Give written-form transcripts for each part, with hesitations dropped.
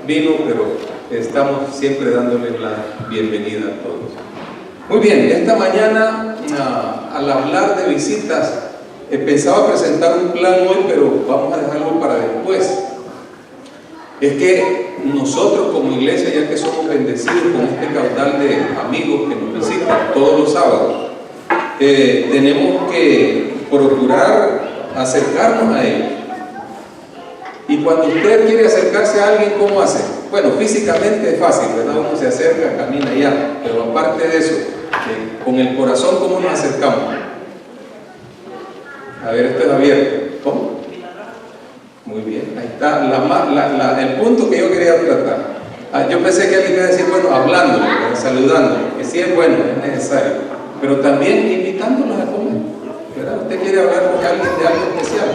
vino, pero estamos siempre dándole la bienvenida a todos. Muy bien, esta mañana, al hablar de visitas, pensaba presentar un plan hoy, pero vamos a dejarlo para después. Es que nosotros como iglesia, ya que somos bendecidos con este caudal de amigos que nos visitan todos los sábados, tenemos que procurar acercarnos a ellos. Y cuando usted quiere acercarse a alguien, ¿cómo hace? Bueno, físicamente es fácil, ¿verdad? Uno se acerca, camina ya, pero aparte de eso, con el corazón, ¿cómo nos acercamos? A ver, esto es abierto. ¿Cómo? Muy bien, ahí está el punto que yo quería tratar. Yo pensé que alguien iba a decir, bueno, hablándole, saludándole, que sí es bueno, es necesario, pero también invitándolos a comer, ¿verdad? Usted quiere hablar con alguien de algo especial,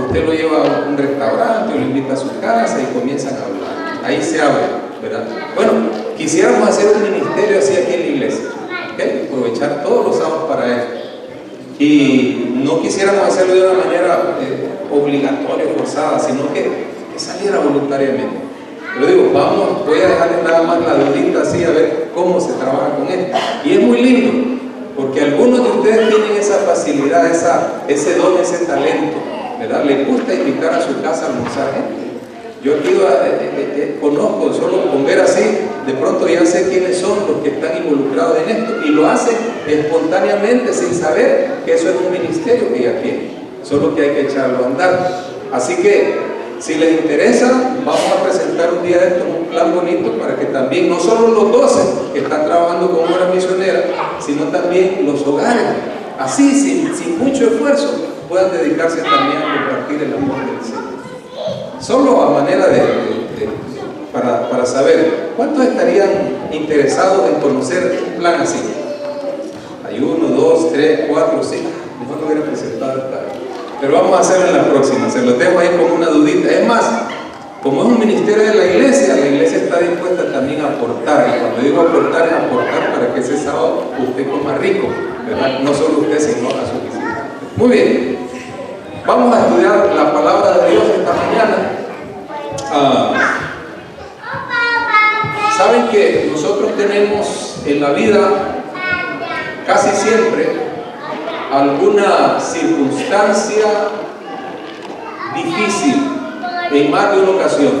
usted lo lleva a un restaurante o lo invita a su casa y comienzan a hablar, ahí se abre, ¿verdad? Bueno, quisiéramos hacer un ministerio así aquí en la iglesia, ¿okay? Aprovechar todos los sábados para eso. Y no quisiéramos hacerlo de una manera obligatoria, forzada, sino que saliera voluntariamente. Pero digo, voy a dejarles nada más la dudita así a ver cómo se trabaja con esto. Y es muy lindo, porque algunos de ustedes tienen esa facilidad, ese don, ese talento, ¿verdad? Les gusta invitar a su casa a almorzar gente. Yo aquí conozco, solo con ver así, de pronto ya sé quiénes son los que están involucrados en esto y lo hacen espontáneamente sin saber que eso es un ministerio que ya tiene, solo que hay que echarlo a andar. Así que si les interesa, vamos a presentar un día de esto un plan bonito para que también no solo los 12 que están trabajando con obra misionera, sino también los hogares, así sin mucho esfuerzo, puedan dedicarse también a compartir el amor del Señor. Solo a manera para saber, ¿cuántos estarían interesados en conocer un plan así? Hay 1, 2, 3, 4, 5. Mejor lo hubiera presentado el plan. Pero vamos a hacerlo en la próxima. Se los dejo ahí como una dudita. Es más, como es un ministerio de la iglesia está dispuesta también a aportar. Y cuando digo aportar, es aportar para que ese sábado usted coma rico, ¿verdad? No solo usted, sino a su visita. Muy bien. Vamos a estudiar la palabra de Dios esta mañana. Saben que nosotros tenemos en la vida casi siempre alguna circunstancia difícil en más de una ocasión.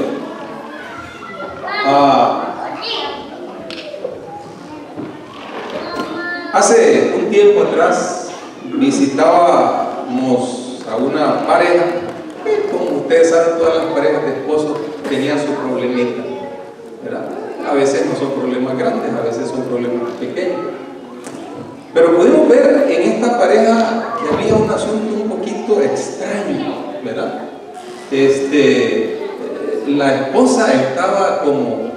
Hace un tiempo atrás visitábamos a una pareja, como ustedes saben, todas las parejas de esposos tenían su problemita, ¿verdad? A veces no son problemas grandes, a veces son problemas pequeños. Pero pudimos ver en esta pareja que había un asunto un poquito extraño, ¿verdad? La esposa estaba como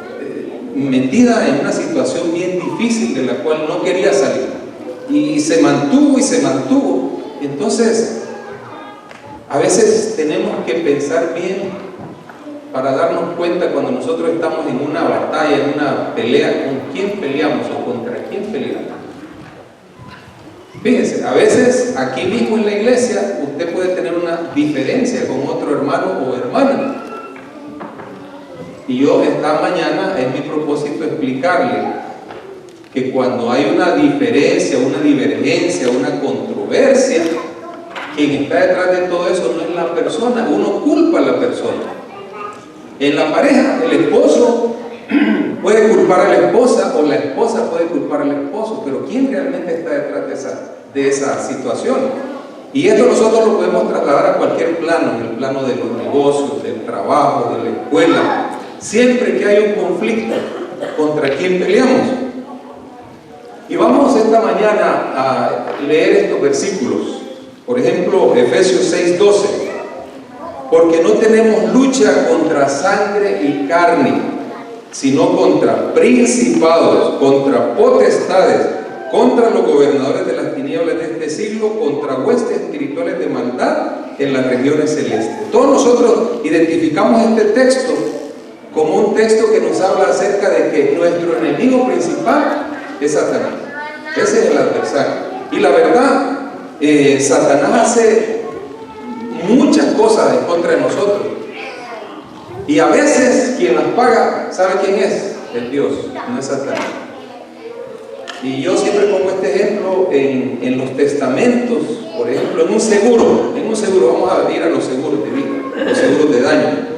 metida en una situación bien difícil de la cual no quería salir. Y se mantuvo y se mantuvo. Entonces, a veces tenemos que pensar bien para darnos cuenta cuando nosotros estamos en una batalla, en una pelea, con quién peleamos o contra quién peleamos. Fíjense, a veces aquí mismo en la iglesia usted puede tener una diferencia con otro hermano o hermana. Y yo esta mañana es mi propósito explicarle que cuando hay una diferencia, una divergencia, una controversia, quien está detrás de todo eso no es la persona, uno culpa a la persona. En la pareja, el esposo puede culpar a la esposa o la esposa puede culpar al esposo, pero ¿quién realmente está detrás de esa situación? Y esto nosotros lo podemos trasladar a cualquier plano, en el plano de los negocios, del trabajo, de la escuela. Siempre que hay un conflicto, ¿contra quién peleamos? Y vamos esta mañana a leer estos versículos. Por ejemplo, Efesios 6:12, porque no tenemos lucha contra sangre y carne, sino contra principados, contra potestades, contra los gobernadores de las tinieblas de este siglo, contra huestes espirituales de maldad en las regiones celestes. Todos nosotros identificamos este texto como un texto que nos habla acerca de que nuestro enemigo principal es Satanás. Ese es el adversario. Y la verdad, Satanás hace muchas cosas en contra de nosotros. Y a veces quien las paga, ¿sabe quién es? Es Dios, no es Satanás. Y yo siempre pongo este ejemplo en los testamentos, por ejemplo, en un seguro, vamos a ir a los seguros de vida, los seguros de daño.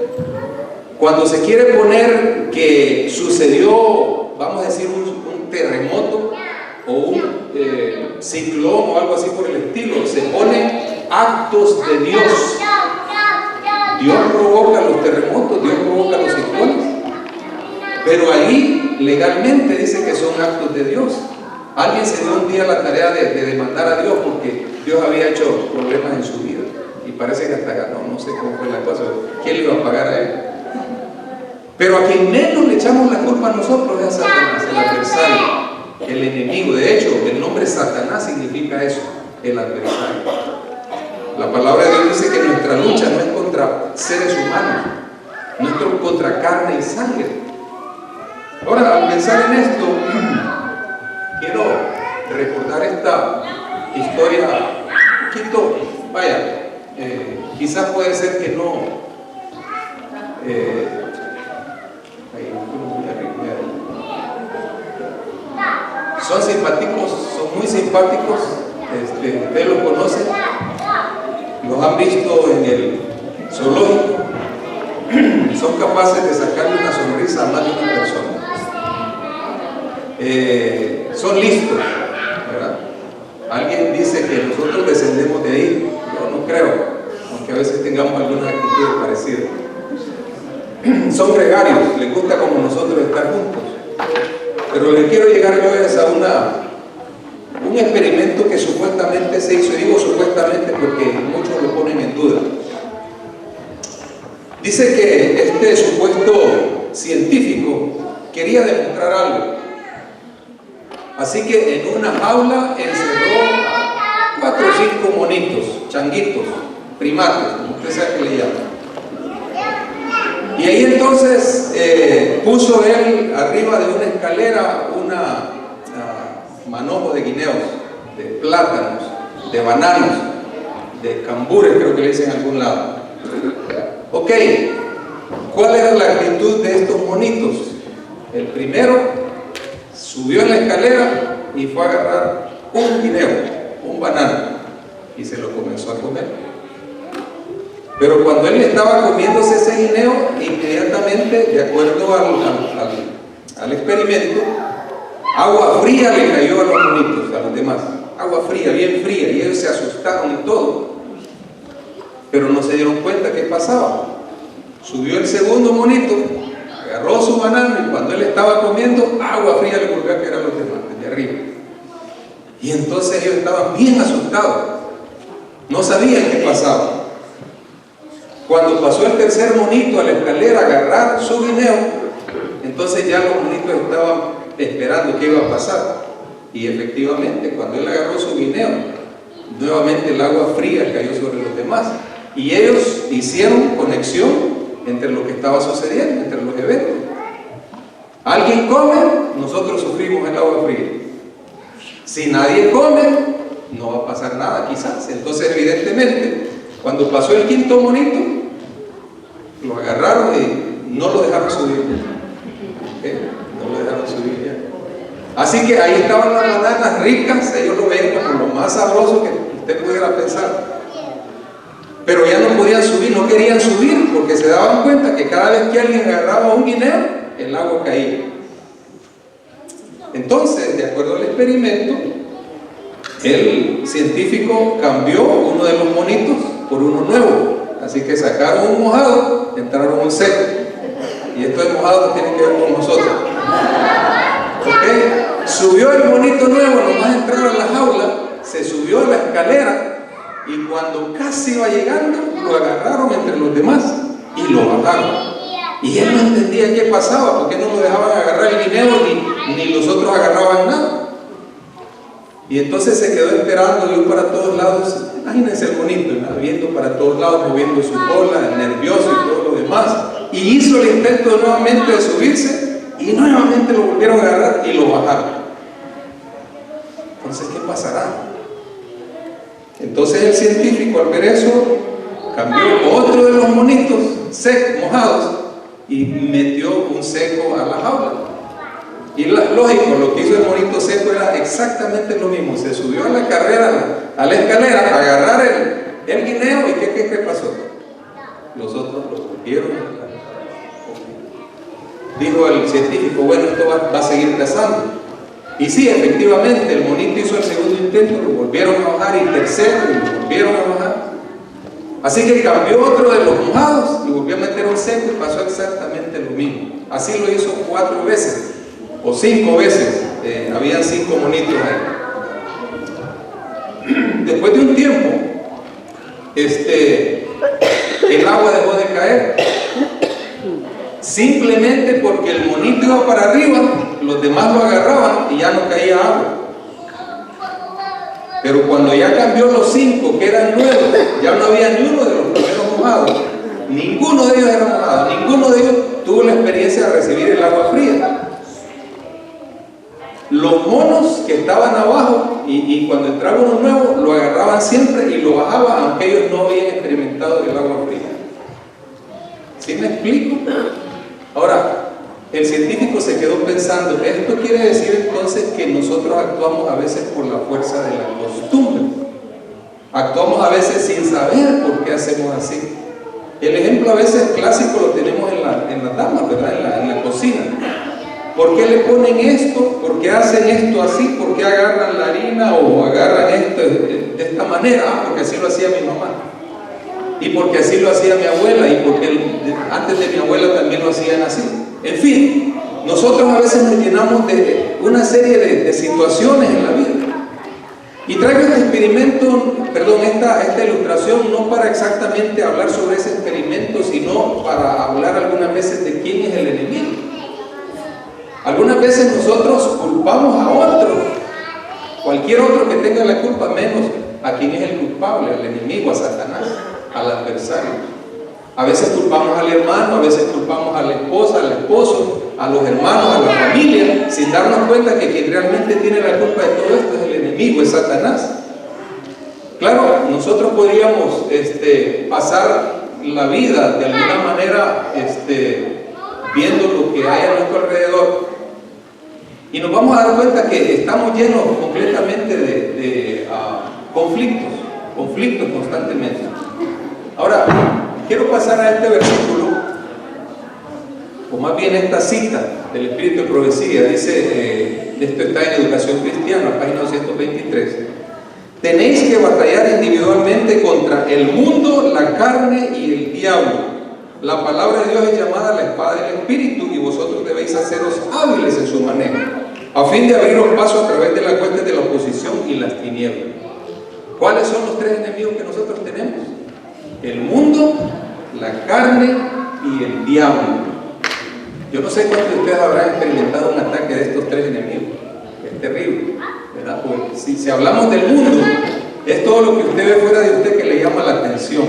Cuando se quiere poner que sucedió, vamos a decir, un terremoto o un ciclón o algo así por el estilo, se pone actos de Dios. Dios provoca los terremotos, Dios provoca los ciclones, pero ahí legalmente dice que son actos de Dios. Alguien se dio un día la tarea de demandar a Dios porque Dios había hecho problemas en su vida y parece que hasta ganó, no sé cómo fue la cosa, ¿quién le iba a pagar a él? Pero a quien menos le echamos la culpa a nosotros es a Satanás, el adversario, el enemigo. De hecho, el nombre Satanás significa eso, el adversario. La palabra de Dios dice que nuestra lucha no es contra seres humanos, no es contra carne y sangre. Ahora, al pensar en esto, quiero recordar esta historia un poquito, quizás puede ser que no. Son simpáticos, son muy simpáticos, ustedes los conocen, los han visto en el zoológico, son capaces de sacarle una sonrisa a más de una persona. Son listos, ¿verdad? Alguien dice que nosotros descendemos de ahí, yo no creo, aunque a veces tengamos algunas actitudes parecidas. Son gregarios, les gusta como nosotros estar juntos. Pero le quiero llegar yo a un experimento que supuestamente se hizo, y digo supuestamente porque muchos lo ponen en duda. Dice que este supuesto científico quería demostrar algo. Así que en una jaula encerró 4 o 5 monitos, changuitos, primates, como usted sabe que le llama. Y ahí entonces puso él arriba de una escalera una manojo de guineos, de plátanos, de bananos, de cambures, creo que le dicen en algún lado. Ok, ¿cuál era la actitud de estos monitos? El primero subió en la escalera y fue a agarrar un guineo, un banano, y se lo comenzó a comer. Pero cuando él estaba comiéndose ese guineo, inmediatamente, de acuerdo al experimento, agua fría le cayó a los monitos, a los demás. Agua fría, bien fría, y ellos se asustaron y todo. Pero no se dieron cuenta qué pasaba. Subió el segundo monito, agarró su banano, y cuando él estaba comiendo, agua fría le volvió a caer a los demás, desde arriba. Y entonces ellos estaban bien asustados. No sabían qué pasaba. Cuando pasó el tercer monito a la escalera a agarrar su guineo, entonces ya los monitos estaban esperando qué iba a pasar. Y efectivamente, cuando él agarró su guineo, nuevamente el agua fría cayó sobre los demás. Y ellos hicieron conexión entre lo que estaba sucediendo, entre los eventos. Alguien come, nosotros sufrimos el agua fría. Si nadie come, no va a pasar nada quizás. Entonces, evidentemente, cuando pasó el quinto monito, lo agarraron y no lo dejaron subir. No lo dejaron subir ya. Así que ahí estaban las bananas ricas, ellos lo veían como lo más sabroso que usted pudiera pensar. Pero ya no podían subir, no querían subir, porque se daban cuenta que cada vez que alguien agarraba un guineo, el agua caía. Entonces, de acuerdo al experimento, el científico cambió uno de los monitos por uno nuevo. Así que sacaron un mojado, entraron un seco. Y esto de mojado no tiene que ver con nosotros. ¿Ok? Subió el monito nuevo, nomás entraron a la jaula, se subió a la escalera, y cuando casi iba llegando, lo agarraron entre los demás y lo bajaron. Y él no entendía qué pasaba, porque no lo dejaban agarrar el guineo, ni los otros agarraban nada. Y entonces se quedó esperando, vio para todos lados. Imagínense el monito, ¿no? Viendo para todos lados, moviendo su cola, nervioso y todo lo demás. Y hizo el intento nuevamente de subirse, y nuevamente lo volvieron a agarrar y lo bajaron. Entonces, ¿qué pasará? Entonces el científico, al ver eso, cambió otro de los monitos secos, mojados, y metió un seco a la jaula. Y lógico, lo que hizo el monito seco era exactamente lo mismo. Se subió a la carrera, a la escalera, a agarrar el guineo. ¿Y qué pasó? Los otros lo volvieron. Dijo el científico, bueno, esto va a seguir cazando. Y sí, efectivamente, el monito hizo el segundo intento, lo volvieron a bajar, y tercero, y lo volvieron a bajar. Así que cambió otro de los mojados y volvió a meter un seco y pasó exactamente lo mismo. Así lo hizo 4 veces o 5 veces. Habían 5 monitos ahí. Después de un tiempo, el agua dejó de caer. Simplemente porque el monito iba para arriba, los demás lo agarraban y ya no caía agua. Pero cuando ya cambió los 5, que eran nuevos, ya no había ni uno de los primeros mojados. Ninguno de ellos era mojado, ninguno de ellos tuvo la experiencia de recibir el agua fría. Los monos que estaban abajo y cuando entraba uno nuevo, lo agarraban siempre y lo bajaban, aunque ellos no habían experimentado el agua fría. ¿Sí me explico? Ahora, el científico se quedó pensando, esto quiere decir entonces que nosotros actuamos a veces por la fuerza de la costumbre. Actuamos a veces sin saber por qué hacemos así. El ejemplo a veces clásico lo tenemos en las damas, ¿verdad? En la cocina. ¿Por qué le ponen esto? ¿Por qué hacen esto así? ¿Por qué agarran la harina o agarran esto de esta manera? Ah, porque así lo hacía mi mamá. Y porque así lo hacía mi abuela, y porque antes de mi abuela también lo hacían así. En fin, nosotros a veces nos llenamos de una serie de situaciones en la vida. Y traigo este experimento, esta ilustración no para exactamente hablar sobre ese experimento, sino para hablar algunas veces de quién es el enemigo. Algunas veces nosotros culpamos a otro, cualquier otro que tenga la culpa, menos a quien es el culpable, al enemigo, a Satanás, al adversario. A veces culpamos al hermano, a veces culpamos a la esposa, al esposo, a los hermanos, a la familia, sin darnos cuenta que quien realmente tiene la culpa de todo esto es el enemigo, es Satanás. Claro, nosotros podríamos pasar la vida de alguna manera viendo lo que hay a nuestro alrededor, y nos vamos a dar cuenta que estamos llenos completamente de conflictos constantemente. Ahora, quiero pasar a este versículo, o más bien esta cita del Espíritu de Profecía. Dice, esto está en Educación Cristiana, página 223. Tenéis que batallar individualmente contra el mundo, la carne y el diablo. La palabra de Dios es llamada la espada del Espíritu, y vosotros debéis haceros hábiles en su manejo, a fin de abriros paso a través de las huestes de la oposición y las tinieblas. ¿Cuáles son los 3 enemigos que nosotros tenemos? El mundo, la carne y el diablo. Yo no sé cuántos de ustedes habrán experimentado un ataque de estos 3 enemigos. Es terrible, ¿verdad? Porque si hablamos del mundo, es todo lo que usted ve fuera de usted que le llama la atención,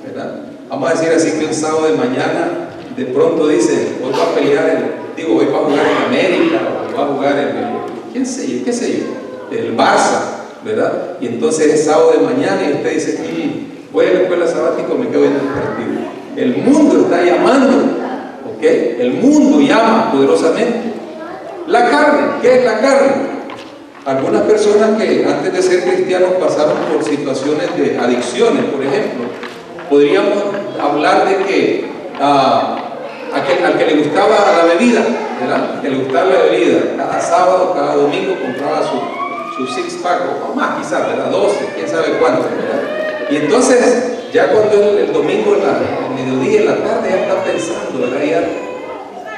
¿verdad? Vamos a decir así que un sábado de mañana de pronto dice, hoy va a pelear, hoy va a jugar en América, o va a jugar en qué sé yo, el Barça, ¿verdad? Y entonces es sábado de mañana y usted dice, voy a la escuela sabática, me quedo viendo el partido. El mundo está llamando, ¿ok? El mundo llama poderosamente. La carne, ¿qué es la carne? Algunas personas que antes de ser cristianos pasaron por situaciones de adicciones, por ejemplo. Podríamos hablar de que al que le gustaba la bebida, ¿verdad? Al que le gustaba la bebida, cada sábado, cada domingo compraba su six-pack, o más quizás, ¿verdad? 12, quién sabe cuánto, ¿verdad? Y entonces, ya cuando el domingo, el mediodía, en la tarde, ya está pensando, ¿verdad?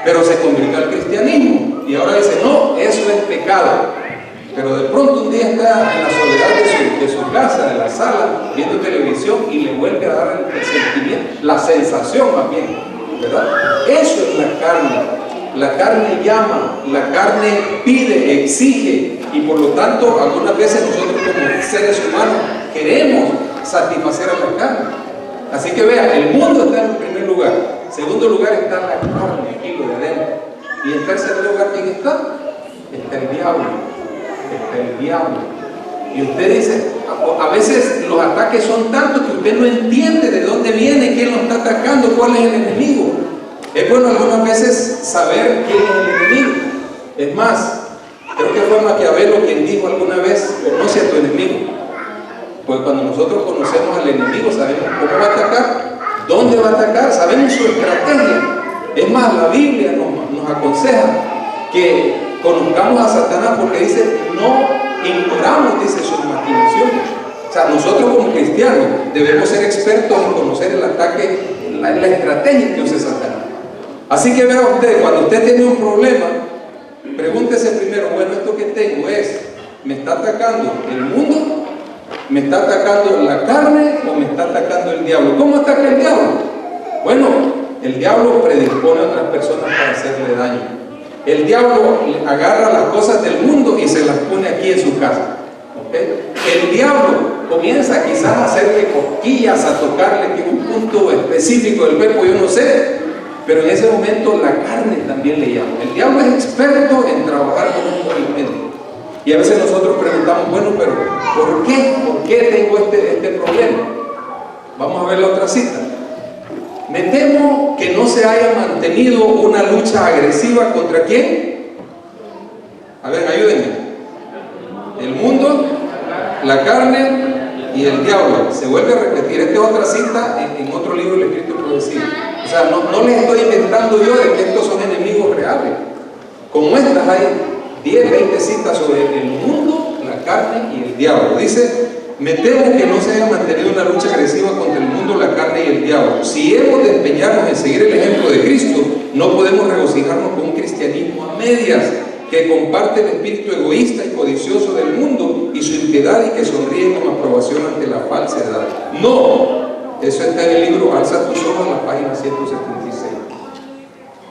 Pero se convirtió al cristianismo, y ahora dice, no, eso es pecado. Pero de pronto un día está en la soledad de su casa, de la sala, viendo televisión, y le vuelve a dar el sentimiento, la sensación más bien, ¿verdad? Eso es la carne. La carne llama, la carne pide, exige, y por lo tanto algunas veces nosotros como seres humanos queremos satisfacer a la carne. Así que vea, el mundo está en primer lugar. En segundo lugar está la carne, aquí lo de adentro. Y en tercer lugar, ¿quién está? Está el diablo. Está el diablo. Y usted dice, a veces los ataques son tantos que usted no entiende de dónde viene, quién lo está atacando, cuál es el enemigo. Es bueno algunas veces saber quién es el enemigo. Es más, creo que fue Maquiavelo quien dijo alguna vez: conoce a tu enemigo. Pues cuando nosotros conocemos al enemigo, sabemos cómo va a atacar, dónde va a atacar, sabemos su estrategia. Es más, la Biblia nos aconseja que conozcamos a Satanás, porque dice: no ignoramos, dice, sus maquinaciones. O sea, nosotros como cristianos debemos ser expertos en conocer el ataque, la estrategia que usa Satanás. Así que vea usted, cuando usted tiene un problema, pregúntese primero: bueno, esto que tengo ¿me está atacando el mundo? ¿Me está atacando la carne o me está atacando el diablo? ¿Cómo ataca el diablo? Bueno, el diablo predispone a otras personas para hacerle daño. El diablo agarra las cosas del mundo y se las pone aquí en su casa. ¿Okay? El diablo comienza quizás a hacerle cosquillas, a tocarle un punto específico del cuerpo, yo no sé, pero en ese momento la carne también le llama. El diablo es experto en trabajar con un movimiento. Y a veces nosotros preguntamos: bueno, pero ¿por qué? ¿Por qué tengo este problema? Vamos a ver la otra cita. Me temo que no se haya mantenido una lucha agresiva ¿contra quién? A ver, ayúdenme. El mundo, la carne y el diablo. Se vuelve a repetir. Esta es otra cita en otro libro del Escrito Progresivo. O sea, no les estoy inventando yo de que estos son enemigos reales. Como estas hay 10, 20 citas sobre el mundo, la carne y el diablo. Dice: me temo que no se haya mantenido una lucha agresiva contra el mundo, la carne y el diablo. Si hemos de empeñarnos en seguir el ejemplo de Cristo, no podemos regocijarnos con un cristianismo a medias, que comparte el espíritu egoísta y codicioso del mundo y su impiedad, y que sonríe con aprobación ante la falsedad. No, eso está en el libro Alza tus ojos, en la página 176.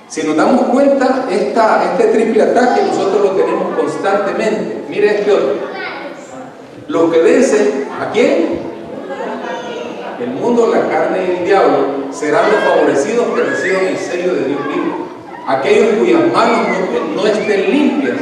Si nos damos cuenta, este triple ataque nosotros lo tenemos constantemente. Mire este otro. Los que vencen, ¿a quién? El mundo, la carne y el diablo serán los favorecidos que reciban el sello de Dios vivo. Aquellos cuyas manos no estén limpias,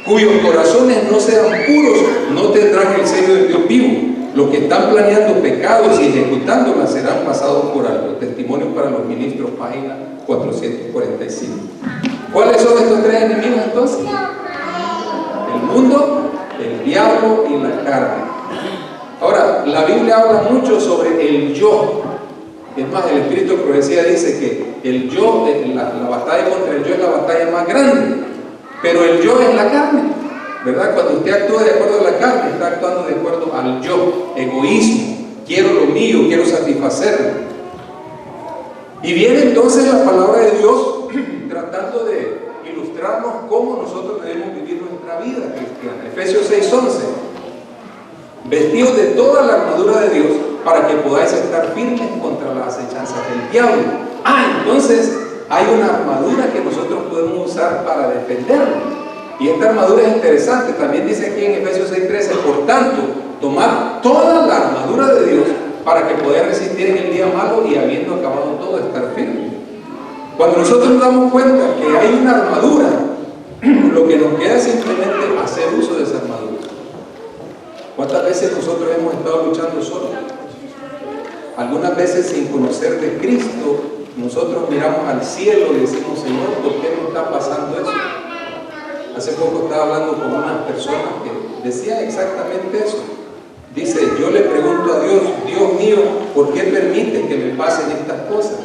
cuyos corazones no sean puros, no tendrán el sello de Dios vivo. Los que están planeando pecados y ejecutándolas serán pasados por alto. Testimonio para los ministros, página 445. ¿Cuáles son estos tres enemigos entonces? El mundo, el diablo y la carne. Ahora, la Biblia habla mucho sobre el yo. Es más, el Espíritu de Profecía dice que el yo, la batalla contra el yo es la batalla más grande, pero el yo es la carne, ¿verdad? Cuando usted actúa de acuerdo a la carne, está actuando de acuerdo al yo, egoísmo, quiero lo mío, quiero satisfacerlo. Y viene entonces la palabra de Dios tratando de ilustrarnos cómo nosotros debemos vivir nuestra vida cristiana. Efesios 6:11: vestidos de toda la armadura de Dios, para que podáis estar firmes contra las acechanzas del diablo. Entonces hay una armadura que nosotros podemos usar para defendernos. Y esta armadura es interesante. También dice aquí en Efesios 6:13: por tanto, tomad toda la armadura de Dios, para que podáis resistir en el día malo, y habiendo acabado todo, estar firmes. Cuando nosotros nos damos cuenta que hay una armadura, lo que nos queda es simplemente hacer uso de esa armadura. ¿Cuántas veces nosotros hemos estado luchando solos? Algunas veces sin conocer de Cristo, nosotros miramos al cielo y decimos: Señor, ¿por qué me está pasando eso? Hace poco estaba hablando con unas personas que decían exactamente eso. Dice: yo le pregunto a Dios: Dios mío, ¿por qué permite que me pasen estas cosas?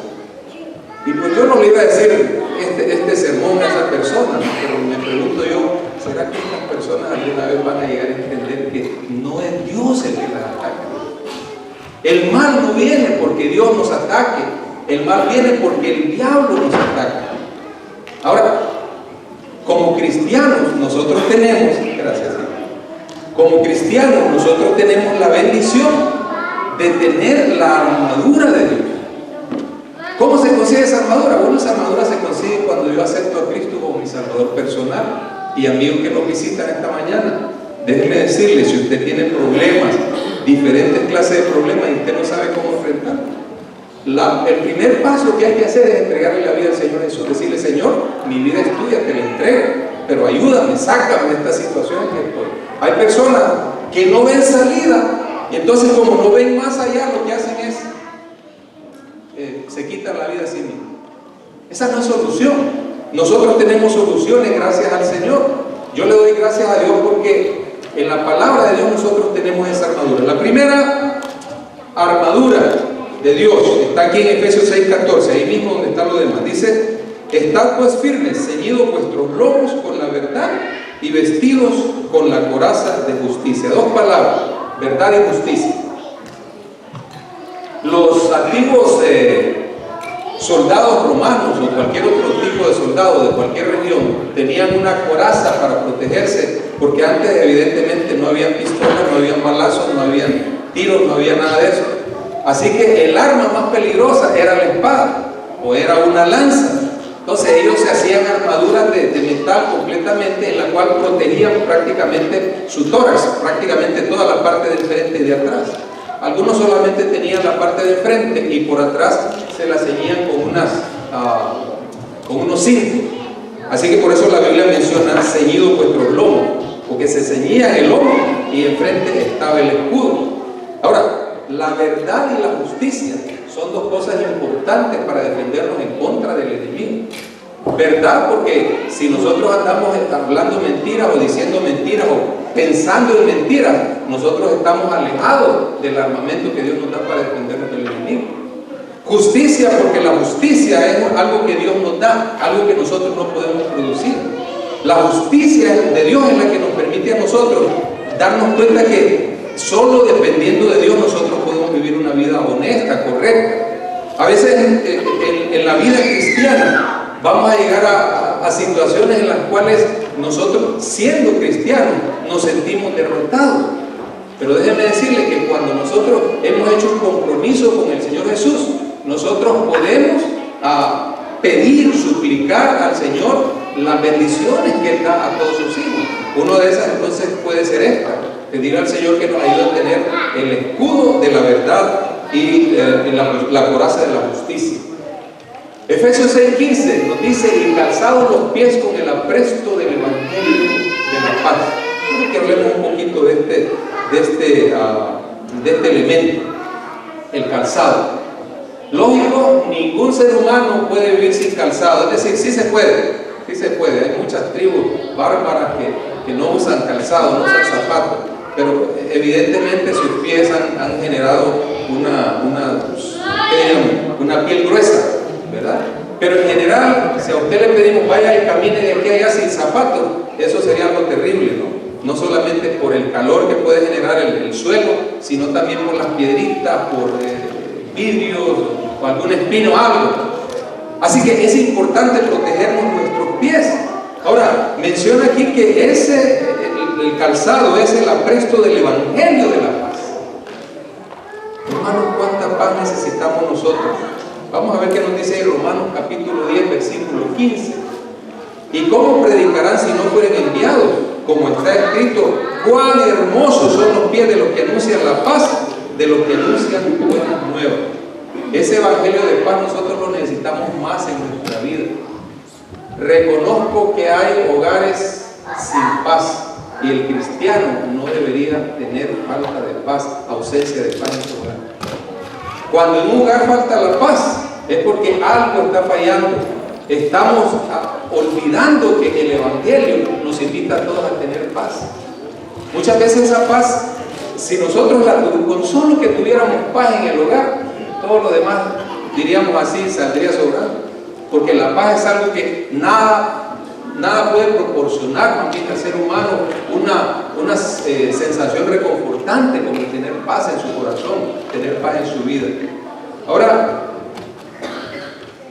Y pues yo no le iba a decir este sermón a esa persona, pero me pregunto yo: ¿será que estas personas alguna vez van a llegar a entender que no es Dios el que las ataca? El mal no viene porque Dios nos ataque, el mal viene porque el diablo nos ataca. Ahora, como cristianos nosotros tenemos, gracias, como cristianos nosotros tenemos la bendición de tener la armadura de Dios. ¿Cómo se consigue esa armadura? Bueno, esa armadura se consigue cuando yo acepto a Cristo como mi Salvador personal. Y amigos que nos visitan esta mañana, déjenme decirles: si usted tiene problemas, diferentes clases de problemas, y usted no sabe cómo enfrentarlos, el primer paso que hay que hacer es entregarle la vida al Señor Jesús. Decirle: Señor, mi vida es tuya, te la entrego, pero ayúdame, sácame de esta situación en que estoy. Hay personas que no ven salida, y entonces, como no ven más allá, lo que hacen es se quitan la vida a sí mismos. Esa no es solución. Nosotros tenemos soluciones gracias al Señor. Yo le doy gracias a Dios porque en la palabra de Dios nosotros tenemos esa armadura. La primera armadura de Dios está aquí en Efesios 6:14, ahí mismo donde está lo demás. Dice: estad pues firmes, ceñidos vuestros lomos con la verdad y vestidos con la coraza de justicia. Dos palabras: verdad y justicia. Los antiguos soldados romanos o cualquier otro tipo de soldado de cualquier región tenían una coraza para protegerse, porque antes evidentemente no habían pistolas, no habían balazos, no habían tiros, no había nada de eso. Así que el arma más peligrosa era la espada o era una lanza. Entonces ellos se hacían armaduras de metal completamente, en la cual protegían prácticamente su tórax, prácticamente toda la parte del frente y de atrás. Algunos solamente tenían la parte de frente y por atrás se la ceñían con unos cintos. Así que por eso la Biblia menciona ceñido vuestros lomos, porque se ceñía el lomo y enfrente estaba el escudo. Ahora, la verdad y la justicia son dos cosas importantes para defendernos en contra del enemigo. Verdad, porque si nosotros andamos hablando mentiras o diciendo mentiras o pensando en mentiras, nosotros estamos alejados del armamento que Dios nos da para defendernos del enemigo. Justicia, porque la justicia es algo que Dios nos da, algo que nosotros no podemos producir. La justicia de Dios es la que nos permite a nosotros darnos cuenta que solo dependiendo de Dios nosotros podemos vivir una vida honesta, correcta. A veces en la vida cristiana vamos a llegar a situaciones en las cuales nosotros, siendo cristianos, nos sentimos derrotados. Pero déjenme decirle que cuando nosotros hemos hecho un compromiso con el Señor Jesús, nosotros podemos pedir, suplicar al Señor las bendiciones que Él da a todos sus hijos. Una de esas entonces puede ser esta: pedir al Señor que nos ayude a tener el escudo de la verdad y la coraza de la justicia. Efesios 6:15 nos dice: y calzados los pies con el apresto del Evangelio de la paz. Quiero que hablemos un poquito de este elemento, el calzado. Lógico, ningún ser humano puede vivir sin calzado, es decir, sí se puede. Hay muchas tribus bárbaras que no usan calzado, no usan zapatos, pero evidentemente sus pies han generado una piel gruesa, ¿verdad? Pero en general, si a usted le pedimos vaya y camine de aquí a allá sin zapatos, eso sería algo terrible, ¿no? No solamente por el calor que puede generar el suelo, sino también por las piedritas, por vidrios o algún espino, algo. Así que es importante protegernos nuestros pies. Ahora, menciona aquí que el calzado es el apresto del Evangelio de la paz. Hermanos, ¿cuánta paz necesitamos nosotros? Vamos a ver qué nos dice en Romanos capítulo 10, versículo 15. ¿Y cómo predicarán si no fueren enviados? Como está escrito: cuán hermosos son los pies de los que anuncian la paz, de los que anuncian buenas nuevas. Ese evangelio de paz nosotros lo necesitamos más en nuestra vida. Reconozco que hay hogares sin paz y el cristiano no debería tener falta de paz, ausencia de paz en su hogar. Cuando en un hogar falta la paz es porque algo está fallando. Estamos olvidando que el evangelio nos invita a todos a tener paz. Muchas veces esa paz, si nosotros con solo que tuviéramos paz en el hogar, todo lo demás, diríamos así, saldría sobrando. Porque la paz es algo que nada puede proporcionar también al ser humano una sensación reconfortante como tener paz en su corazón, tener paz en su vida. Ahora,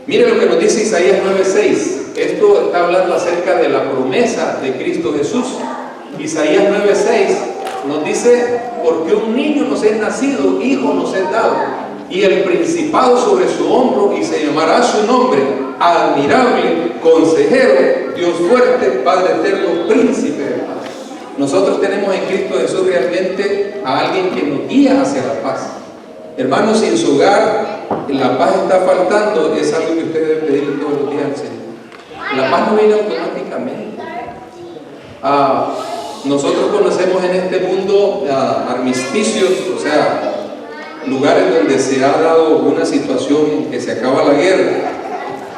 mire lo que nos dice Isaías 9:6. Esto está hablando acerca de la promesa de Cristo Jesús. Isaías 9:6 nos dice: porque un niño nos es nacido, hijo nos es dado, y el principado sobre su hombro, y se llamará su nombre admirable, consejero, Dios fuerte, Padre eterno, príncipe de paz. Nosotros tenemos en Cristo Jesús realmente a alguien que nos guía hacia la paz. Hermanos, si en su hogar la paz está faltando, es algo que usted debe pedir todos los días al Señor. La paz no viene automáticamente. Nosotros conocemos en este mundo armisticios, o sea, lugares donde se ha dado una situación en que se acaba la guerra.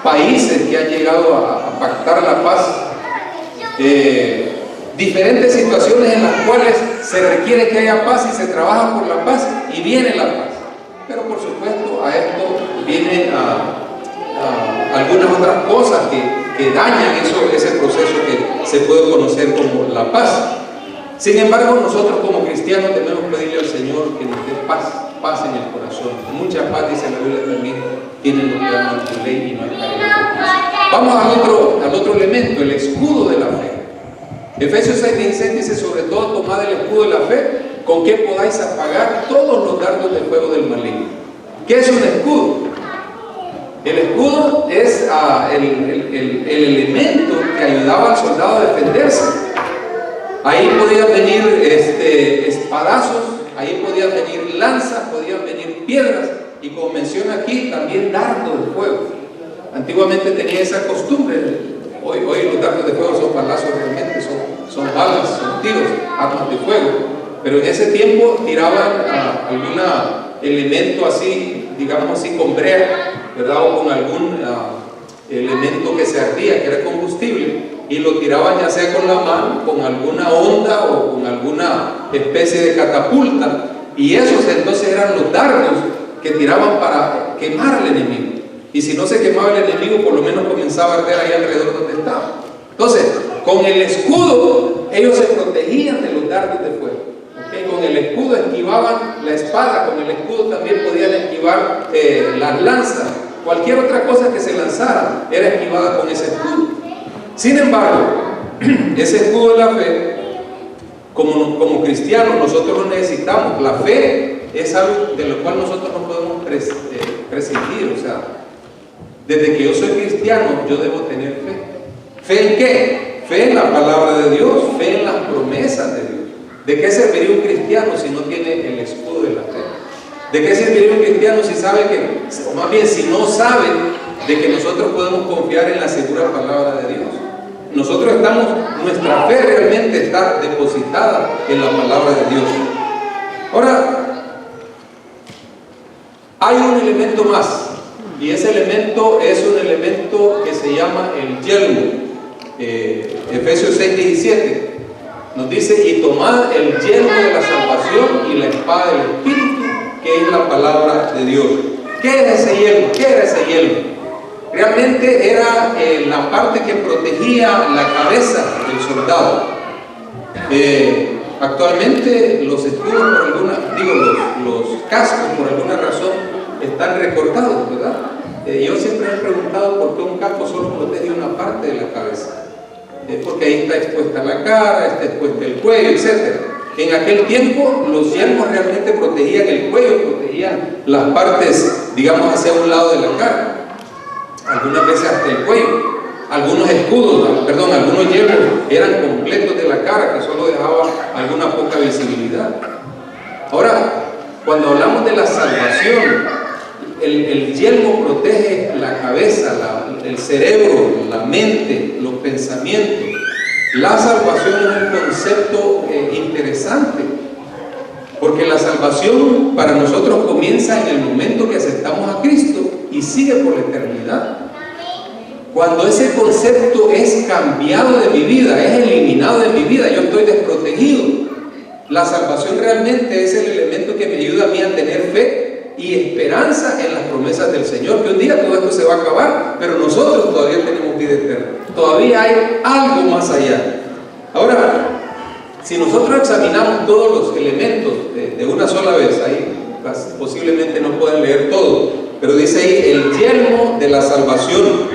países que han llegado a pactar la paz, diferentes situaciones en las cuales se requiere que haya paz y se trabaja por la paz y viene la paz. Pero por supuesto a esto vienen algunas otras cosas que dañan ese proceso que se puede conocer como la paz. Sin embargo, nosotros como cristianos debemos pedirle al Señor que nos dé paz en el corazón. Mucha paz, dice la Biblia también, tienen los que aman tu ley y no hay caridad. Vamos al otro elemento, el escudo de la fe. Efesios 6:16 dice: sobre todo tomad el escudo de la fe, con que podáis apagar todos los dardos de fuego del maligno. ¿Qué es un escudo? El escudo es el elemento que ayudaba al soldado a defenderse. Ahí podían venir espadazos, ahí podían venir lanzas, podían venir piedras, y como menciona aquí, también dardos de fuego. Antiguamente tenía esa costumbre. Hoy los dardos de fuego son balazos, realmente son balas, son tiros, armas de fuego. Pero en ese tiempo tiraban algún elemento así, digamos así, con brea, ¿verdad? O con algún elemento que se ardía, que era combustible, y lo tiraban ya sea con la mano, con alguna onda o con alguna especie de catapulta, y esos entonces eran los dardos que tiraban para quemar al enemigo. Y si no se quemaba el enemigo, por lo menos comenzaba a arder ahí alrededor donde estaba. Entonces, con el escudo ellos se protegían de los dardos de fuego. ¿Okay? Con el escudo esquivaban la espada, con el escudo también podían esquivar las lanzas. Cualquier otra cosa que se lanzara era esquivada con ese escudo. Sin embargo, ese escudo de la fe, como cristianos, nosotros lo necesitamos. La fe es algo de lo cual nosotros no podemos prescindir. O sea, desde que yo soy cristiano, yo debo tener fe. ¿Fe en qué? Fe en la palabra de Dios, fe en las promesas de Dios. ¿De qué serviría un cristiano si no tiene el escudo de la fe? ¿De qué serviría un cristiano si sabe que, o más bien si no sabe de que nosotros podemos confiar en la segura palabra de Dios? Nosotros nuestra fe realmente está depositada en la palabra de Dios. Ahora, hay un elemento más, y ese elemento es un elemento que se llama el yelmo. Efesios 6:17 nos dice: y tomad el yelmo de la salvación y la espada del Espíritu, que es la palabra de Dios. ¿Qué es ese yelmo? ¿Qué era ese yelmo? Realmente era la parte que protegía la cabeza del soldado. Actualmente los escudos los cascos por alguna razón están recortados, ¿verdad? Yo siempre me he preguntado por qué un casco solo protege una parte de la cabeza. Porque ahí está expuesta la cara, está expuesto el cuello, etc. En aquel tiempo los yelmos realmente protegían el cuello, protegían las partes, digamos, hacia un lado de la cara, algunas veces hasta el cuello. Algunos algunos yelmos eran completos de la cara, que solo dejaba alguna poca visibilidad. Ahora, cuando hablamos de la salvación, el yelmo protege la cabeza, el cerebro, la mente, los pensamientos. La salvación es un concepto interesante, porque la salvación para nosotros comienza en el momento que aceptamos a Cristo y sigue por la eternidad. Cuando ese concepto es cambiado de mi vida, es eliminado de mi vida, yo estoy desprotegido. La salvación realmente es el elemento que me ayuda a mí a tener fe y esperanza en las promesas del Señor, que un día todo esto se va a acabar, pero nosotros todavía tenemos vida eterna. Todavía hay algo más allá. Ahora, si nosotros examinamos todos los elementos de una sola vez, ahí posiblemente no pueden leer todo, pero dice ahí: el yelmo de la salvación,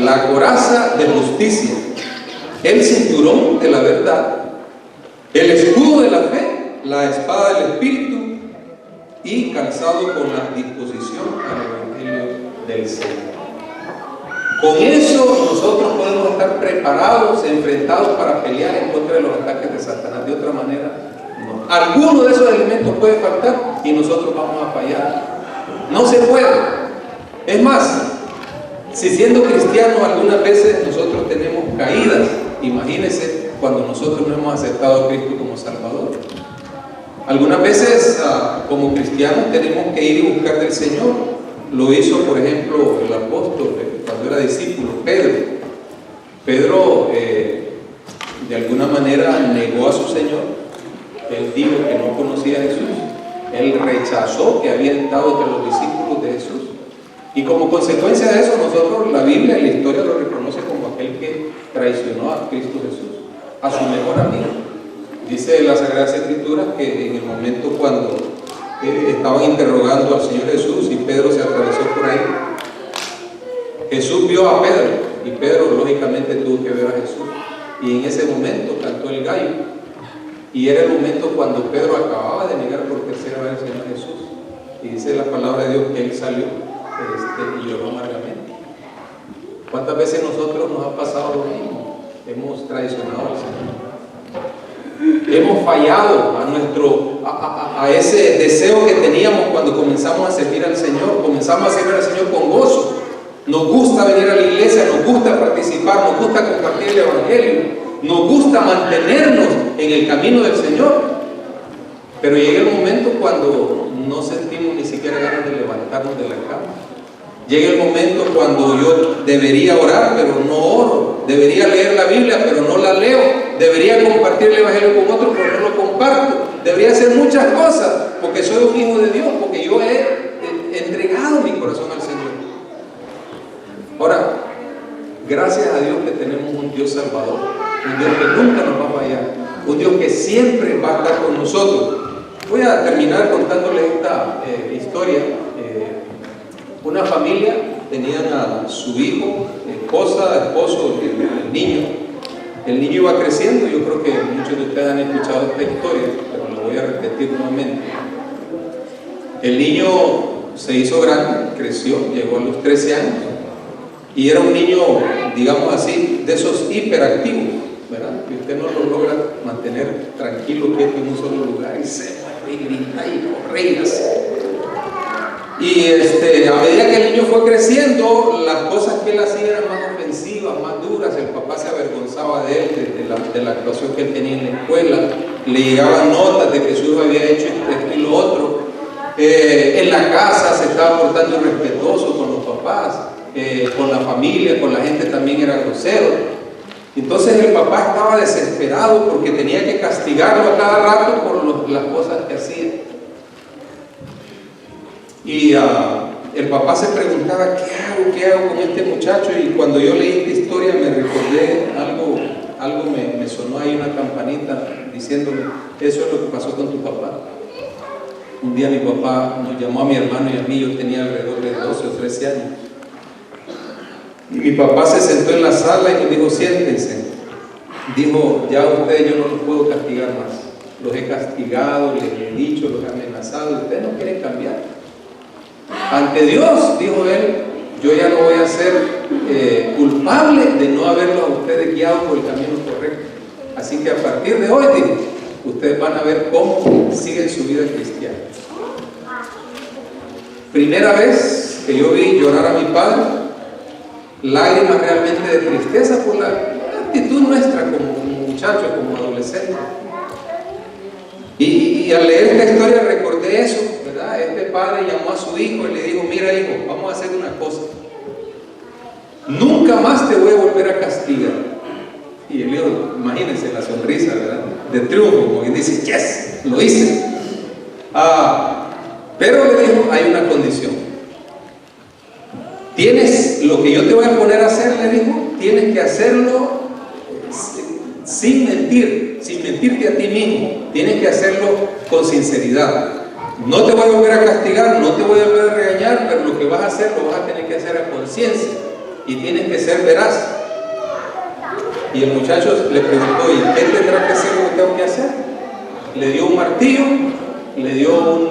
la coraza de justicia, el cinturón de la verdad, el escudo de la fe, la espada del Espíritu, y calzado con la disposición al Evangelio del Señor. Con eso nosotros podemos estar preparados, enfrentados para pelear en contra de los ataques de Satanás. De otra manera, no. Alguno de esos elementos puede faltar y nosotros vamos a fallar. No se puede. Es más, si siendo cristianos algunas veces nosotros tenemos caídas, imagínense cuando nosotros no hemos aceptado a Cristo como Salvador. Algunas veces como cristianos tenemos que ir y buscar del Señor. Lo hizo, por ejemplo, el apóstol cuando cuando era discípulo, Pedro de alguna manera negó a su Señor. Él dijo que no conocía a Jesús. Él rechazó que había estado entre los discípulos de Jesús. Y como consecuencia de eso, nosotros, la Biblia y la historia lo reconoce como aquel que traicionó a Cristo Jesús, a su mejor amigo. Dice la Sagrada Escritura que en el momento cuando estaban interrogando al Señor Jesús y Pedro se atravesó por ahí, Jesús vio a Pedro y Pedro lógicamente tuvo que ver a Jesús. Y en ese momento cantó el gallo. Y era el momento cuando Pedro acababa de negar por tercera vez al Señor Jesús. Y dice la palabra de Dios que él salió y lloró amargamente. ¿Cuántas veces nosotros nos ha pasado lo mismo? Hemos traicionado al Señor. Hemos fallado a ese deseo que teníamos cuando comenzamos a servir al Señor. Comenzamos a servir al Señor con gozo. Nos gusta venir a la iglesia, nos gusta participar, nos gusta compartir el Evangelio, nos gusta mantenernos en el camino del Señor. Pero llega el momento cuando no sentimos ni siquiera ganas de levantarnos de la cama. Llega el momento cuando yo debería orar, pero no oro. Debería leer la Biblia, pero no la leo. Debería compartir el Evangelio con otros, pero no lo comparto. Debería hacer muchas cosas, porque soy un hijo de Dios, porque yo he entregado mi corazón al Señor. Ahora, gracias a Dios que tenemos un Dios salvador, un Dios que nunca nos va a fallar, un Dios que siempre va a estar con nosotros. Voy a terminar contándoles esta historia. Una familia tenían a su hijo, esposa, esposo, el niño. El niño iba creciendo. Yo creo que muchos de ustedes han escuchado esta historia, pero lo voy a repetir nuevamente. El niño se hizo grande, creció, llegó a los 13 años. Y era un niño, digamos así, de esos hiperactivos, ¿verdad? Que usted no lo logra mantener tranquilo, quieto en un solo lugar y se mueve y grita y corre y hace. Y a medida que el niño fue creciendo, las cosas que él hacía eran más ofensivas, más duras. El papá se avergonzaba de él, de la actuación que él tenía en la escuela. Le llegaban notas de que su hijo había hecho esto y lo otro. En la casa se estaba portando irrespetuoso con los papás. Con la familia, con la gente también era grosero. Entonces el papá estaba desesperado porque tenía que castigarlo a cada rato por las cosas que hacía. Y el papá se preguntaba, ¿qué hago con este muchacho? Y cuando yo leí esta historia me recordé algo me sonó ahí una campanita diciéndome, eso es lo que pasó con tu papá. Un día mi papá nos llamó a mi hermano y a mí, yo tenía alrededor de 12 o 13 años. Y mi papá se sentó en la sala y nos dijo, siéntense. Dijo, ya ustedes yo no los puedo castigar más. Los he castigado, les he dicho, los he amenazado. Ustedes no quieren cambiar. Ante Dios, dijo él, yo ya no voy a ser culpable de no haberlos a ustedes guiado por el camino correcto. Así que a partir de hoy, dijo, ustedes van a ver cómo siguen su vida cristiana. Primera vez que yo vi llorar a mi padre, lágrimas realmente de tristeza por la actitud nuestra como muchachos, como adolescentes. Y al leer esta historia recordé eso, ¿verdad? Este padre llamó a su hijo y le dijo, mira hijo, vamos a hacer una cosa. Nunca más te voy a volver a castigar. Y el hijo, imagínense la sonrisa, ¿verdad? De triunfo, como quien dice, yes, lo hice. Pero le dijo, hay una condición. Tienes lo que yo te voy a poner a hacer, le dijo, tienes que hacerlo sin mentirte a ti mismo. Tienes que hacerlo con sinceridad. No te voy a volver a castigar, no te voy a volver a regañar, pero lo que vas a hacer lo vas a tener que hacer a conciencia y tienes que ser veraz. Y el muchacho le preguntó, ¿y qué tendrá que hacer lo que tengo que hacer? Le dio un martillo, le dio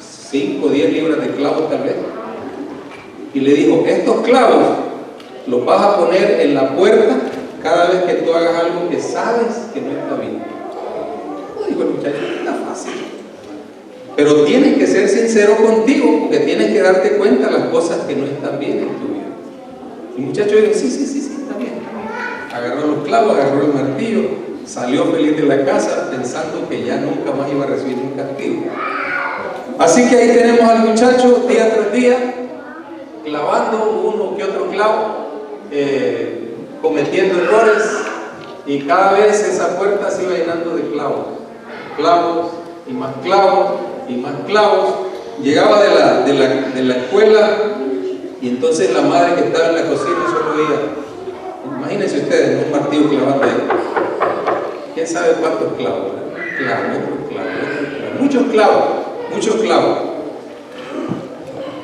5 o 10 libras de clavos tal vez. Y le dijo, estos clavos los vas a poner en la puerta cada vez que tú hagas algo que sabes que no está bien. No digo el muchacho, no está fácil. Pero tienes que ser sincero contigo, porque tienes que darte cuenta de las cosas que no están bien en tu vida. Y el muchacho dijo, sí, está bien. Agarró los clavos, agarró el martillo, salió feliz de la casa pensando que ya nunca más iba a recibir un castigo. Así que ahí tenemos al muchacho día tras día clavando uno que otro clavo, cometiendo errores, y cada vez esa puerta se iba llenando de clavos, clavos y más clavos y más clavos. Llegaba de la escuela, y entonces la madre que estaba en la cocina solo veía, imagínense ustedes, un martillo clavando ahí, quién sabe cuántos clavos, muchos clavos.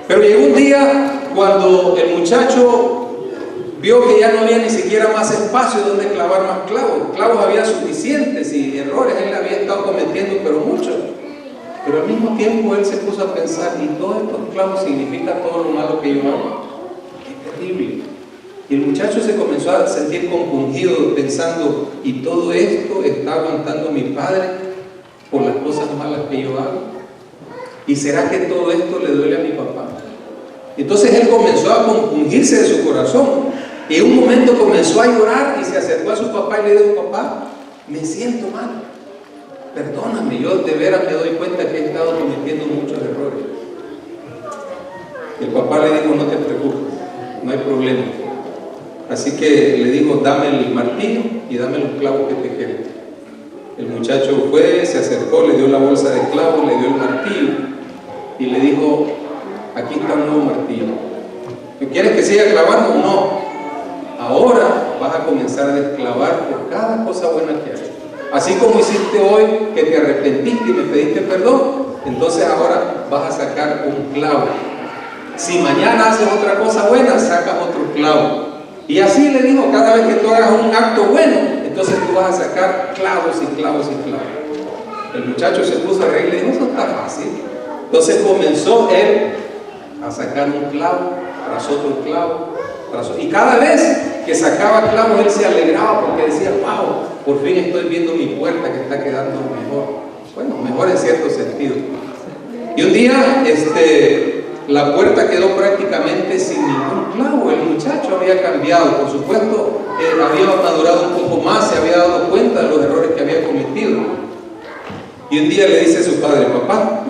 Pero llegó un día cuando el muchacho vio que ya no había ni siquiera más espacio donde clavar más clavos. Clavos había suficientes, y errores él había estado cometiendo, pero muchos. Pero al mismo tiempo él se puso a pensar, y todos estos clavos significan todo lo malo que yo hago. Qué terrible. Y el muchacho se comenzó a sentir compungido, pensando, y todo esto está aguantando mi padre por las cosas malas que yo hago. ¿Y será que todo esto le duele a mi papá? Entonces él comenzó a compungirse de su corazón, y en un momento comenzó a llorar y se acercó a su papá y le dijo: papá, me siento mal, perdóname, yo de veras me doy cuenta que he estado cometiendo muchos errores. El papá le dijo: no te preocupes, no hay problema. Así que le dijo: dame el martillo y dame los clavos que te queden. El muchacho fue, se acercó, le dio la bolsa de clavos, le dio el martillo y le dijo: aquí está un nuevo martillo. ¿Quieres que siga clavando? No. Ahora vas a comenzar a desclavar por cada cosa buena que hagas. Así como hiciste hoy, que te arrepentiste y me pediste perdón, entonces ahora vas a sacar un clavo. Si mañana haces otra cosa buena, sacas otro clavo. Y así le dijo: cada vez que tú hagas un acto bueno, entonces tú vas a sacar clavos y clavos y clavos. El muchacho se puso a reír y le dijo: eso está fácil. Entonces comenzó él a sacar un clavo tras otro clavo, y cada vez que sacaba clavos él se alegraba, porque decía: wow, por fin estoy viendo mi puerta que está quedando mejor. Bueno, mejor en cierto sentido. Y un día la puerta quedó prácticamente sin ningún clavo. El muchacho había cambiado, por supuesto, había madurado un poco más, se había dado cuenta de los errores que había cometido. Y un día le dice a su padre: papá,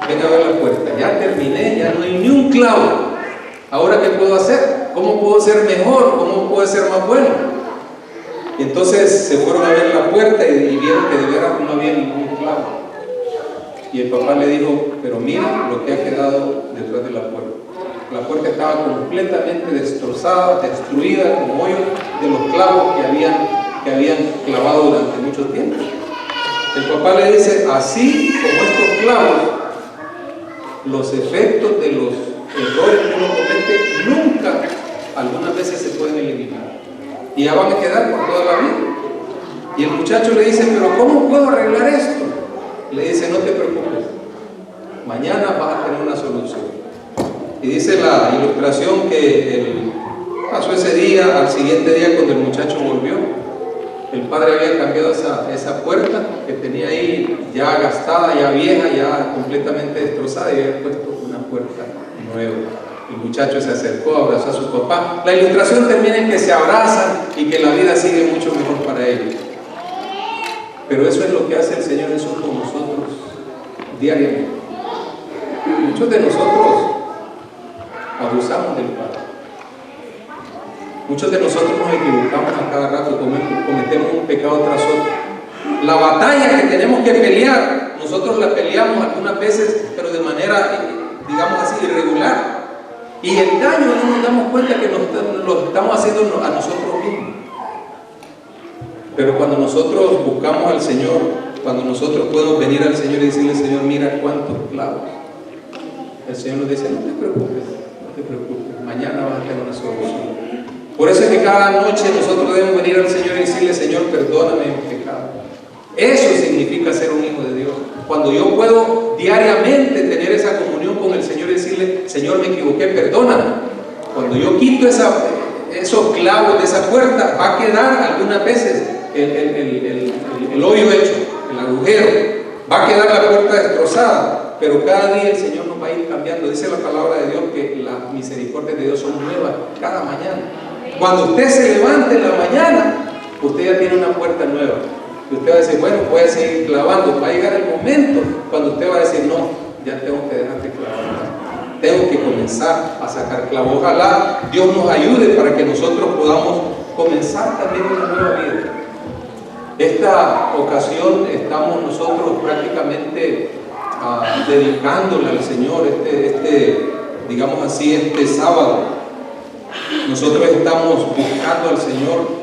ven a ver la puerta, ya terminé, ya no hay ni un clavo. ¿Ahora qué puedo hacer? ¿Cómo puedo ser mejor? ¿Cómo puedo ser más bueno? Y entonces se fueron a ver la puerta y vieron que de veras no había ningún clavo. Y el papá le dijo: pero mira lo que ha quedado detrás de la puerta. La puerta estaba completamente destrozada, destruida, con hoyos de los clavos que habían clavado durante mucho tiempo. El papá le dice: así como estos clavos, los efectos de los errores que uno comete nunca, algunas veces se pueden eliminar, y ya van a quedar por toda la vida. Y el muchacho le dice: pero ¿cómo puedo arreglar esto? Le dice: no te preocupes, mañana vas a tener una solución. Y dice la ilustración que pasó ese día. Al siguiente día, cuando el muchacho volvió, el padre había cambiado esa puerta que tenía ahí, ya gastada, ya vieja, ya completamente destrozada, y había puesto una puerta nueva. El muchacho se acercó, abrazó a su papá. La ilustración termina en que se abrazan y que la vida sigue mucho mejor para ellos. Pero eso es lo que hace el Señor Jesús con nosotros diariamente. Muchos de nosotros abusamos del Padre. Muchos de nosotros nos equivocamos a cada rato, cometemos un pecado tras otro. La batalla que tenemos que pelear, nosotros la peleamos algunas veces, pero de manera, digamos así, irregular. Y el daño no nos damos cuenta que lo estamos haciendo a nosotros mismos. Pero cuando nosotros buscamos al Señor, cuando nosotros podemos venir al Señor y decirle: Señor, mira cuántos clavos, el Señor nos dice: no te preocupes, mañana vas a tener una solución. Por eso es que cada noche nosotros debemos venir al Señor y decirle: Señor, perdóname mi pecado. Eso significa ser un hijo de Dios. Cuando yo puedo diariamente tener esa comunión con el Señor y decirle: Señor, me equivoqué, perdóname. Cuando yo quito esos clavos de esa puerta, va a quedar algunas veces el hoyo hecho, el agujero, va a quedar la puerta destrozada, pero cada día el Señor nos va a ir cambiando. Dice la palabra de Dios que las misericordias de Dios son nuevas cada mañana. Cuando usted se levante en la mañana, usted ya tiene una puerta nueva. Y usted va a decir: bueno, voy a seguir clavando. Va a llegar el momento cuando usted va a decir: no, ya tengo que dejar de clavar. tengo que comenzar a sacar clavo. Ojalá Dios nos ayude para que nosotros podamos comenzar también una nueva vida. Esta ocasión estamos nosotros prácticamente dedicándole al Señor digamos así, este sábado. Nosotros estamos buscando al Señor.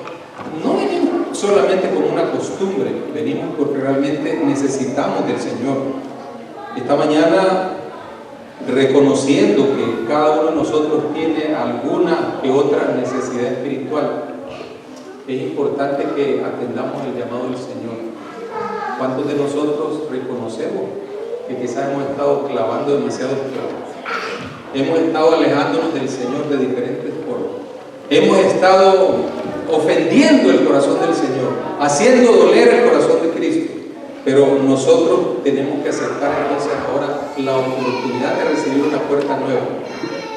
No venimos solamente como una costumbre, venimos porque realmente necesitamos del Señor. Esta mañana, reconociendo que cada uno de nosotros tiene alguna que otra necesidad espiritual, es importante que atendamos el llamado del Señor. ¿Cuántos de nosotros reconocemos que quizás hemos estado clavando demasiados clavos? Hemos estado alejándonos del Señor de diferentes formas. Hemos estado ofendiendo el corazón del Señor, haciendo doler el corazón de Cristo. Pero nosotros tenemos que aceptar entonces ahora la oportunidad de recibir una puerta nueva,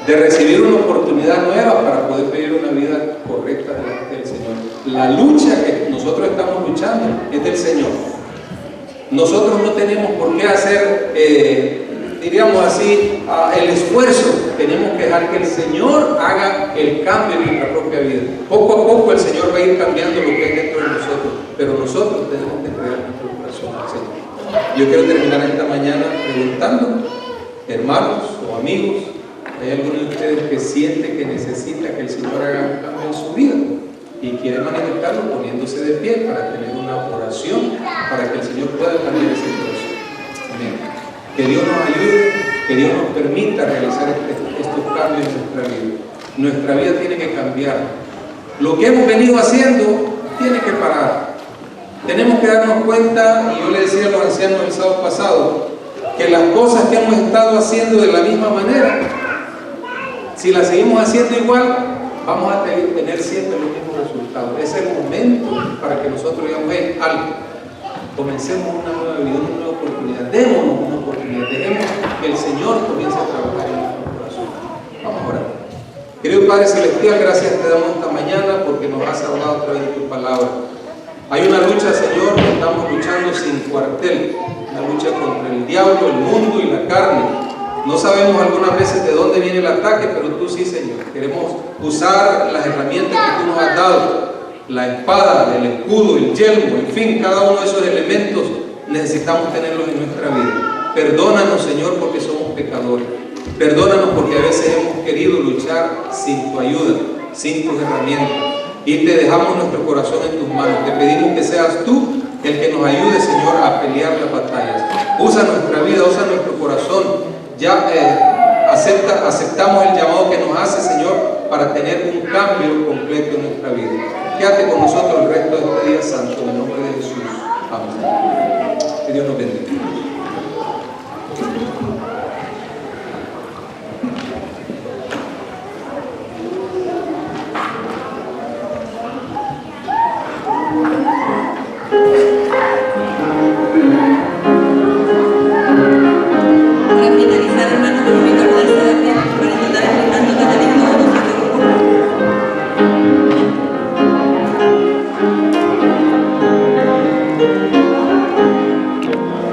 de recibir una oportunidad nueva para poder vivir una vida correcta delante del Señor. La lucha que nosotros estamos luchando es del Señor. Nosotros no tenemos por qué hacer, diríamos así, el esfuerzo. Tenemos que dejar que el Señor haga el cambio en nuestra propia vida. Poco a poco el Señor va a ir cambiando lo que hay dentro de nosotros, pero nosotros tenemos que entregar nuestro corazón al Señor. Yo quiero terminar esta mañana preguntando, hermanos o amigos, ¿hay alguno de ustedes que siente que necesita que el Señor haga un cambio en su vida? Y quiere manifestarlo poniéndose de pie para tener una oración para que el Señor pueda cambiar ese corazón. Amén. Que Dios nos ayude, que Dios nos permita realizar estos cambios en nuestra vida. Nuestra vida tiene que cambiar. Lo que hemos venido haciendo tiene que parar. Tenemos que darnos cuenta, y yo le decía a los ancianos el sábado pasado, que las cosas que hemos estado haciendo de la misma manera, si las seguimos haciendo igual, vamos a tener siempre los mismos resultados. Es el momento para que nosotros digamos, algo, comencemos una nueva vida, una nueva oportunidad, démonos una oportunidad, dejemos que el Señor comience a trabajar en nuestro corazón. Vamos a orar. Querido Padre Celestial, gracias te damos esta mañana porque nos has hablado a través de tu palabra. Hay una lucha, Señor, que estamos luchando sin cuartel, una lucha contra el diablo, el mundo y la carne. No sabemos algunas veces de dónde viene el ataque, pero tú sí, Señor. Queremos usar las herramientas que tú nos has dado, la espada, el escudo, el yelmo, en fin, cada uno de esos elementos necesitamos tenerlos en nuestra vida. Perdónanos, Señor, porque somos pecadores. Perdónanos porque a veces hemos querido luchar sin tu ayuda, sin tus herramientas. Y te dejamos nuestro corazón en tus manos. Te pedimos que seas tú el que nos ayude, Señor, a pelear las batallas. Usa nuestra vida, usa nuestro corazón. Ya aceptamos el llamado que nos hace, Señor, para tener un cambio completo en nuestra vida. Quédate con nosotros el resto de este día santo, en el nombre de Jesús. Amén. Que Dios nos bendiga.